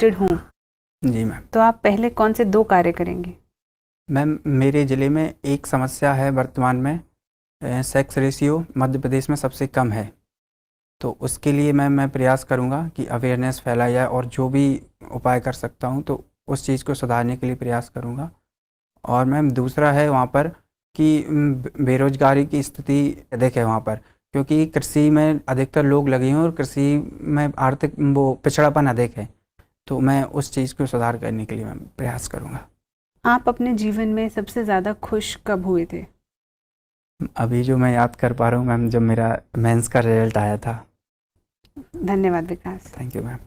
Interested हूँ जी ma'am. तो आप पहले कौन से 2 कार्य करेंगे? मैम मेरे ज़िले में एक समस्या है वर्तमान में, सेक्स रेशियो मध्य प्रदेश में सबसे कम है। तो उसके लिए मैं प्रयास करूँगा कि अवेयरनेस फैलाई जाए और जो भी उपाय कर सकता हूँ तो उस चीज़ को सुधारने के लिए प्रयास करूँगा। और मैम दूसरा है वहाँ पर कि बेरोज़गारी की स्थिति अधिक है वहाँ पर, क्योंकि कृषि में अधिकतर लोग लगे हैं और कृषि में आर्थिक वो पिछड़ापन अधिक है। तो मैं उस चीज़ को सुधार करने के लिए मैं प्रयास करूँगा। आप अपने जीवन में सबसे ज़्यादा खुश कब हुए थे? अभी जो मैं याद कर पा रहा हूँ मैम, जब मेरा मेंस का रिजल्ट आया था। धन्यवाद विकास। Thank you ma'am.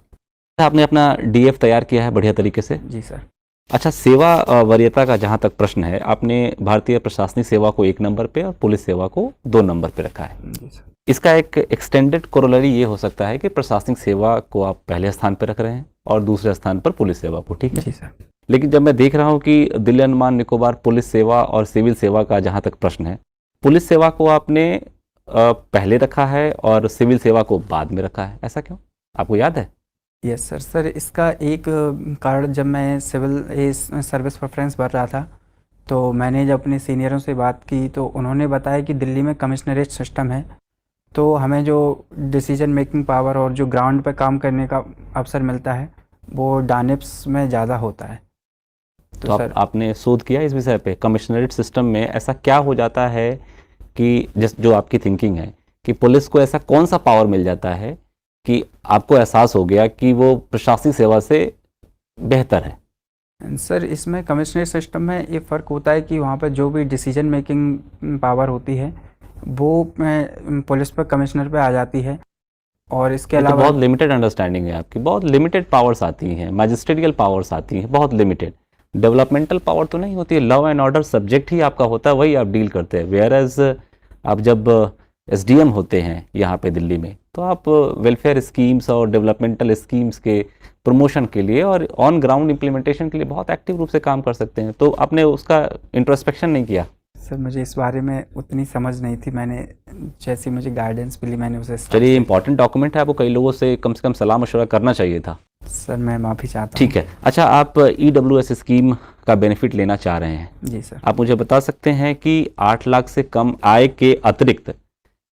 आपने अपना डीएफ तैयार किया है बढ़िया तरीके से। जी सर। अच्छा, सेवा वरीयता का जहाँ तक प्रश्न है, आपने भारतीय प्रशासनिक सेवा को 1 नंबर पे और पुलिस सेवा को 2 नंबर पे रखा है। जी सर। इसका एक एक्सटेंडेड कोरोलरी ये हो सकता है कि प्रशासनिक सेवा को आप पहले स्थान पर रख रहे हैं और दूसरे स्थान पर पुलिस सेवा को, ठीक है? जी सर। लेकिन जब मैं देख रहा हूँ कि दिल्ली अंडमान निकोबार पुलिस सेवा और सिविल सेवा का जहाँ तक प्रश्न है, पुलिस सेवा को आपने पहले रखा है और सिविल सेवा को बाद में रखा है, ऐसा क्यों? आपको याद है? Yes sir. सर इसका एक कारण, जब मैं सिविल सर्विस प्रेफरेंस भर रहा था तो मैंने जब अपने सीनियरों से बात की तो उन्होंने बताया कि दिल्ली में कमिश्नरेट सिस्टम है, तो हमें जो डिसीजन मेकिंग पावर और जो ग्राउंड पे काम करने का अवसर मिलता है वो डानिप्स में ज़्यादा होता है। तो सर आपने शोध किया इस विषय पे, कमिश्नरेट सिस्टम में ऐसा क्या हो जाता है कि जो आपकी थिंकिंग है कि पुलिस को ऐसा कौन सा पावर मिल जाता है कि आपको एहसास हो गया कि वो प्रशासनिक सेवा से बेहतर है? सर इसमें कमिश्नरेट सिस्टम में ये फ़र्क होता है कि वहाँ पर जो भी डिसीजन मेकिंग पावर होती है वो पुलिस पर कमिश्नर पे आ जाती है। और इसके तो अलावा बहुत लिमिटेड अंडरस्टैंडिंग है आपकी, बहुत लिमिटेड पावर्स आती हैं, मैजिस्ट्रेटियल पावर्स आती हैं, बहुत लिमिटेड। डेवलपमेंटल पावर तो नहीं होती है, लॉ एंड ऑर्डर सब्जेक्ट ही आपका होता है, वही आप डील करते हैं। वेयर एज आप जब एसडीएम होते हैं यहाँ पे दिल्ली में, तो आप वेलफेयर स्कीम्स और डेवलपमेंटल स्कीम्स के प्रमोशन के लिए और ऑन ग्राउंड इम्प्लीमेंटेशन के लिए बहुत एक्टिव रूप से काम कर सकते हैं। तो आपने उसका इंट्रोस्पेक्शन नहीं किया? सर मुझे इस बारे में उतनी समझ नहीं थी, मैंने जैसी मुझे गाइडेंस मिली मैंने उसे चलिए, इंपॉर्टेंट डॉक्यूमेंट है, आपको कई लोगों से कम सलाह मशवरा करना चाहिए था। सर मैं माफ़ी चाहता हूँ। ठीक है। अच्छा, आप ईडब्ल्यूएस स्कीम का बेनिफिट लेना चाह रहे हैं? जी सर। आप मुझे बता सकते हैं कि 8 लाख से कम आय के अतिरिक्त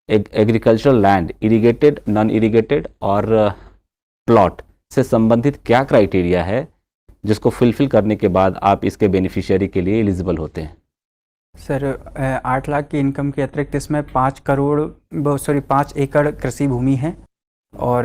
agricultural land, irrigated, non irrigated और प्लॉट से संबंधित क्या क्राइटेरिया है जिसको फुलफिल करने के बाद आप इसके बेनिफिशियरी के लिए एलिजिबल होते हैं? सर 8 लाख की इनकम के अतिरिक्त इसमें 5 एकड़ कृषि भूमि है और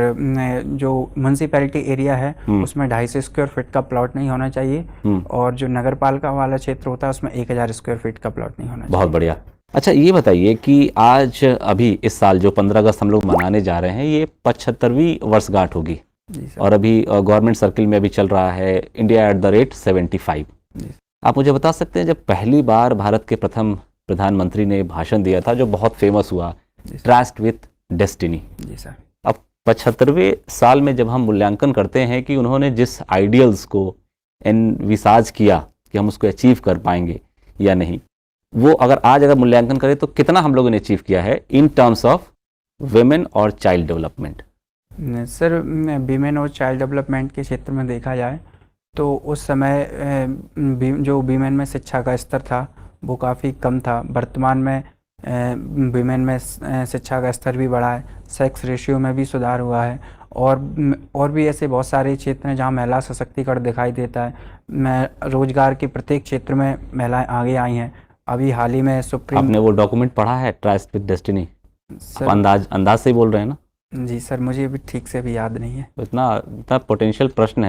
जो म्यूनसिपैलिटी एरिया है उसमें 250 स्क्वायर फीट का प्लॉट नहीं होना चाहिए और जो नगर पालिका वाला क्षेत्र होता है उसमें 1000 स्क्वायर फीट का प्लॉट नहीं होना चाहिए। बहुत बढ़िया। अच्छा, ये बताइए कि आज अभी इस साल जो 15 अगस्त हम लोग मनाने जा रहे हैं, ये 75वीं वर्षगांठ होगी। जी सर। और अभी गवर्नमेंट सर्किल में अभी चल रहा है India@75। आप मुझे बता सकते हैं, जब पहली बार भारत के प्रथम प्रधानमंत्री ने भाषण दिया था जो बहुत फेमस हुआ, ट्रस्ट विथ डेस्टिनी। जी सर। अब 75वें साल में जब हम मूल्यांकन करते हैं कि उन्होंने जिस आइडियल्स को एनविसाज किया कि हम उसको अचीव कर पाएंगे या नहीं, वो अगर मूल्यांकन करें तो कितना हम लोगों ने अचीव किया है इन टर्म्स ऑफ विमेन और चाइल्ड डेवलपमेंट? सर वीमेन और चाइल्ड डेवलपमेंट के क्षेत्र में देखा जाए तो उस समय जो वीमेन में शिक्षा का स्तर था वो काफ़ी कम था। वर्तमान में वीमेन में शिक्षा का स्तर भी बढ़ा है, सेक्स रेशियो में भी सुधार हुआ है और भी ऐसे बहुत सारे क्षेत्र हैं जहां महिला सशक्तिकरण दिखाई देता है। मैं रोजगार के प्रत्येक क्षेत्र में महिलाएं आगे आई हैं। अभी हाल ही में सुप्रीम। आपने वो डॉक्यूमेंट पढ़ा है, ट्रस्ट विथ डेस्टिनी? सर अंदाज से ही बोल रहे हैं ना? जी सर, मुझे भी ठीक से भी याद नहीं है। तो इतना पोटेंशियल प्रश्न है।